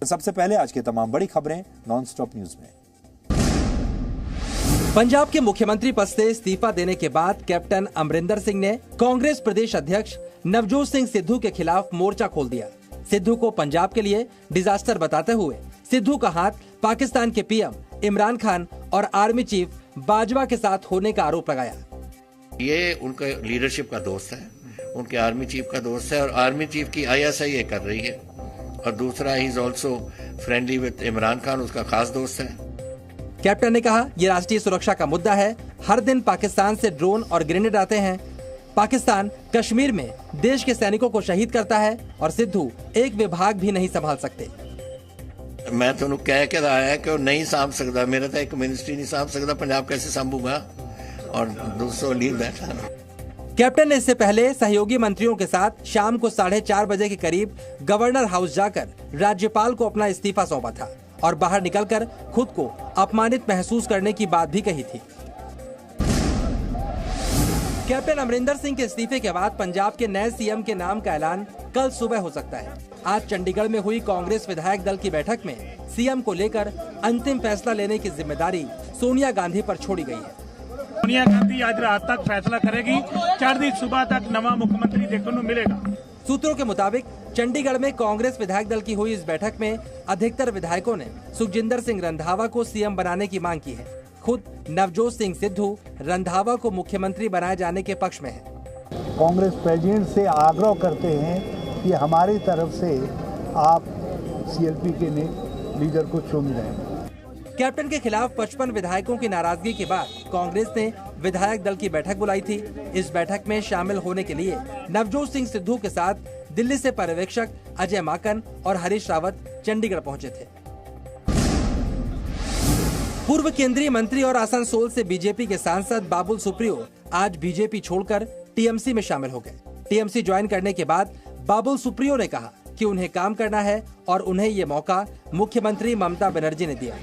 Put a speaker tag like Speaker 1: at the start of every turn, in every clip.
Speaker 1: सबसे पहले आज की तमाम बड़ी खबरें नॉनस्टॉप न्यूज में।
Speaker 2: पंजाब के मुख्यमंत्री पद से इस्तीफा देने के बाद कैप्टन अमरिंदर सिंह ने कांग्रेस प्रदेश अध्यक्ष नवजोत सिंह सिद्धू के खिलाफ मोर्चा खोल दिया। सिद्धू को पंजाब के लिए डिजास्टर बताते हुए सिद्धू का हाथ पाकिस्तान के पीएम इमरान खान और आर्मी चीफ बाजवा के साथ होने का आरोप लगाया।
Speaker 3: ये उनका लीडरशिप का दोस्त है, उनके आर्मी चीफ का दोस्त है और आर्मी चीफ की ISI ये कर रही है। और दूसरा he is also friendly with Imran Khan, उसका खास दोस्त है।
Speaker 2: कैप्टन ने कहा, ये राष्ट्रीय सुरक्षा का मुद्दा है। हर दिन पाकिस्तान से ड्रोन और ग्रेनेड आते हैं। पाकिस्तान कश्मीर में देश के सैनिकों को शहीद करता है और सिद्धू एक विभाग भी नहीं संभाल सकते।
Speaker 3: मैं तो कह के रहा है कि नहीं सांभ सकता, मेरा तो एक मिनिस्ट्री नहीं सांभ सकता, पंजाब कैसे सांभूंगा। और दूसरों लीव दैट।
Speaker 2: कैप्टन ने इससे पहले सहयोगी मंत्रियों के साथ शाम को 4:30 बजे के करीब गवर्नर हाउस जाकर राज्यपाल को अपना इस्तीफा सौंपा था और बाहर निकलकर खुद को अपमानित महसूस करने की बात भी कही थी। कैप्टन अमरिंदर सिंह के इस्तीफे के बाद पंजाब के नए सीएम के नाम का ऐलान कल सुबह हो सकता है। आज चंडीगढ़ में हुई कांग्रेस विधायक दल की बैठक में सीएम को लेकर अंतिम फैसला लेने की जिम्मेदारी सोनिया गांधी पर छोड़ी गई है।
Speaker 4: सोनिया गांधी आज रात तक फैसला करेगी, 4 दिन सुबह तक नवा मुख्यमंत्री देखने को मिलेगा।
Speaker 2: सूत्रों के मुताबिक चंडीगढ़ में कांग्रेस विधायक दल की हुई इस बैठक में अधिकतर विधायकों ने सुखजिंदर सिंह रंधावा को सीएम बनाने की मांग की है। खुद नवजोत सिंह सिद्धू रंधावा को मुख्यमंत्री बनाए जाने के पक्ष में है।
Speaker 5: कांग्रेस प्रेसिडेंट से आग्रह करते हैं कि हमारी तरफ से आप CLP के लीडर को चुन लें।
Speaker 2: कैप्टन के खिलाफ 55 विधायकों की नाराजगी के बाद कांग्रेस ने विधायक दल की बैठक बुलाई थी। इस बैठक में शामिल होने के लिए नवजोत सिंह सिद्धू के साथ दिल्ली से पर्यवेक्षक अजय माकन और हरीश रावत चंडीगढ़ पहुंचे थे। पूर्व केंद्रीय मंत्री और आसनसोल से बीजेपी के सांसद बाबुल सुप्रियो आज बीजेपी छोड़कर TMC में शामिल हो गए। TMC ज्वाइन करने के बाद बाबुल सुप्रियो ने कहा कि उन्हें काम करना है और उन्हें ये मौका मुख्यमंत्री ममता बनर्जी ने दिया।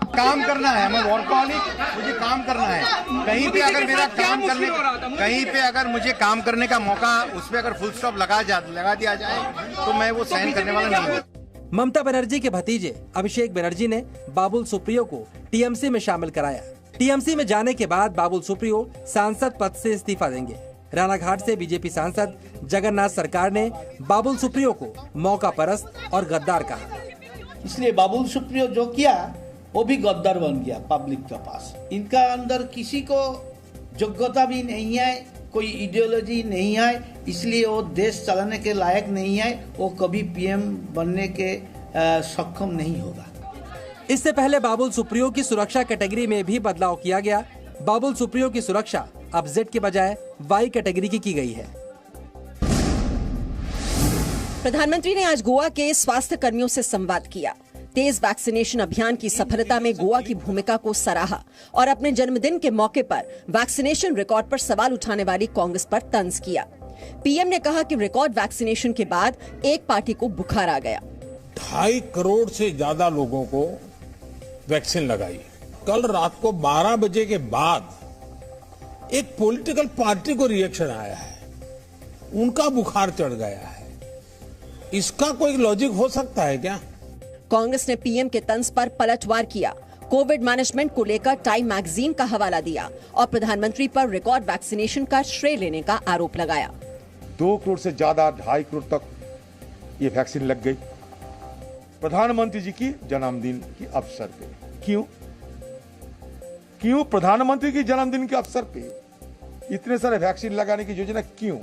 Speaker 6: काम करना है, मैं वर्कहॉलिक, मुझे काम करना है। कहीं पे अगर मेरा काम करने, कहीं पे अगर मुझे काम करने का मौका, उस पे अगर फुल स्टॉप लगा दिया जाए तो मैं वो सहन करने वाला नहीं हूँ।
Speaker 2: ममता बनर्जी के भतीजे अभिषेक बनर्जी ने बाबुल सुप्रियो को TMC में शामिल कराया। TMC में जाने के बाद बाबुल सुप्रियो सांसद पद से इस्तीफा देंगे। रानाघाट से बीजेपी सांसद जगन्नाथ सरकार ने बाबुल सुप्रियो को मौका परस्त और गद्दार कहा।
Speaker 7: इसलिए बाबुल सुप्रियो जो किया वो भी गद्दार बन गया पब्लिक के पास। इनका अंदर किसी को योग्यता भी नहीं है, कोई इडियोलॉजी नहीं है, इसलिए वो देश चलाने के लायक नहीं है। वो कभी PM बनने के सक्षम नहीं होगा।
Speaker 2: इससे पहले बाबुल सुप्रियो की सुरक्षा कैटेगरी में भी बदलाव किया गया। बाबुल सुप्रियो की सुरक्षा अब Z के बजाय Y कैटेगरी की गई है।
Speaker 8: प्रधानमंत्री ने आज गोवा के स्वास्थ्य कर्मियों से संवाद किया। तेज वैक्सीनेशन अभियान की सफलता में गोवा की भूमिका को सराहा और अपने जन्मदिन के मौके पर वैक्सीनेशन रिकॉर्ड पर सवाल उठाने वाली कांग्रेस पर तंज किया। PM ने कहा कि रिकॉर्ड वैक्सीनेशन के बाद एक पार्टी को बुखार आ गया।
Speaker 9: 2.5 करोड़ से ज्यादा लोगों को वैक्सीन लगाई। कल रात को 12 बजे के बाद एक पॉलिटिकल पार्टी को रिएक्शन आया है, उनका बुखार चढ़ गया है। इसका कोई लॉजिक हो सकता है क्या?
Speaker 8: कांग्रेस ने PM के तंज पर पलटवार किया। कोविड मैनेजमेंट को लेकर टाइम मैगजीन का हवाला दिया और प्रधानमंत्री पर रिकॉर्ड वैक्सीनेशन का श्रेय लेने का आरोप लगाया।
Speaker 10: 2 करोड़ से ज्यादा 2.5 करोड़ तक ये वैक्सीन लग गई प्रधानमंत्री जी की जन्मदिन के अवसर पे। क्यों प्रधानमंत्री की जन्मदिन के अवसर पे इतने सारे वैक्सीन लगाने की योजना क्यों?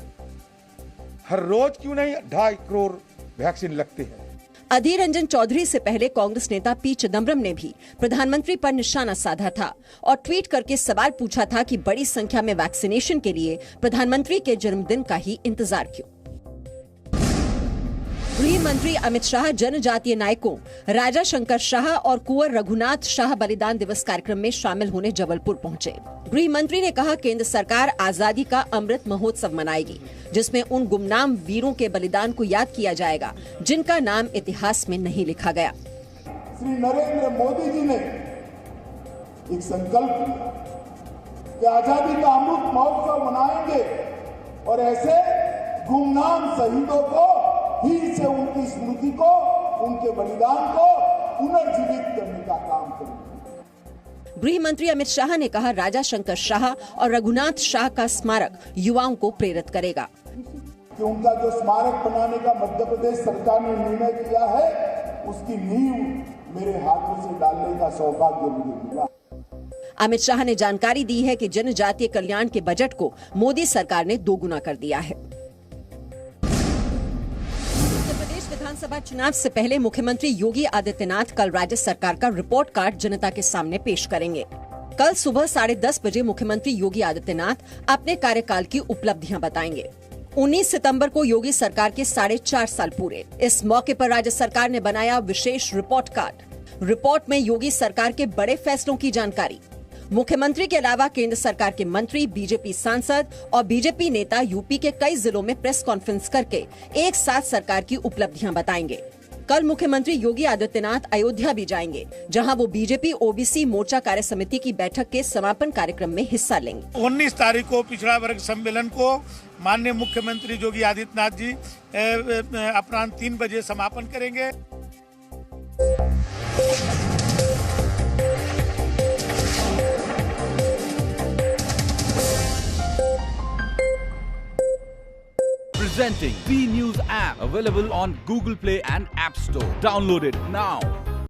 Speaker 10: हर रोज क्यों नहीं 2.5 करोड़ वैक्सीन लगते हैं?
Speaker 8: अधीर रंजन चौधरी से पहले कांग्रेस नेता P चिदम्बरम ने भी प्रधानमंत्री पर निशाना साधा था और ट्वीट करके सवाल पूछा था कि बड़ी संख्या में वैक्सीनेशन के लिए प्रधानमंत्री के जन्मदिन का ही इंतजार क्यों? गृह मंत्री अमित शाह जनजातीय नायकों राजा शंकर शाह और कुंवर रघुनाथ शाह बलिदान दिवस कार्यक्रम में शामिल होने जबलपुर पहुंचे। गृह मंत्री ने कहा केंद्र सरकार आजादी का अमृत महोत्सव मनाएगी, जिसमें उन गुमनाम वीरों के बलिदान को याद किया जाएगा जिनका नाम इतिहास में नहीं लिखा गया।
Speaker 11: श्री नरेंद्र मोदी जी ने एक संकल्प लिया कि आजादी का अमृत महोत्सव मनाएंगे और ऐसे गुमनाम शहीदों को फिर से उनकी स्मृति को, उनके बलिदान को पुनर्जीवित करने का काम करेंगे।
Speaker 8: गृह मंत्री अमित शाह ने कहा, राजा शंकर शाह और रघुनाथ शाह का स्मारक युवाओं को प्रेरित करेगा
Speaker 11: कि उनका जो स्मारक बनाने का मध्य प्रदेश सरकार ने निर्णय किया है, उसकी नींव मेरे हाथों से डालने का सौभाग्य मुझे मिला।
Speaker 8: अमित शाह ने जानकारी दी है कि जनजातीय कल्याण के बजट को मोदी सरकार ने दोगुना कर दिया है। उत्तर प्रदेश विधानसभा चुनाव से पहले मुख्यमंत्री योगी आदित्यनाथ कल राज्य सरकार का रिपोर्ट कार्ड जनता के सामने पेश करेंगे। कल सुबह 10:30 बजे मुख्यमंत्री योगी आदित्यनाथ अपने कार्यकाल की उपलब्धियां बताएंगे। 19 सितंबर को योगी सरकार के 4.5 साल पूरे। इस मौके पर राज्य सरकार ने बनाया विशेष रिपोर्ट कार्ड। रिपोर्ट में योगी सरकार के बड़े फैसलों की जानकारी। मुख्यमंत्री के अलावा केंद्र सरकार के मंत्री, बीजेपी सांसद और बीजेपी नेता यूपी के कई जिलों में प्रेस कॉन्फ्रेंस करके एक साथ सरकार की उपलब्धियां बताएंगे। कल मुख्यमंत्री योगी आदित्यनाथ अयोध्या भी जाएंगे, जहां वो बीजेपी ओबीसी मोर्चा कार्य समिति की बैठक के समापन कार्यक्रम में हिस्सा लेंगे।
Speaker 4: 19 तारीख को पिछड़ा वर्ग सम्मेलन को माननीय मुख्यमंत्री योगी आदित्यनाथ जी अपराह्न 3 बजे समापन करेंगे।
Speaker 12: Presenting B News app, available on Google Play and App Store. Download it now.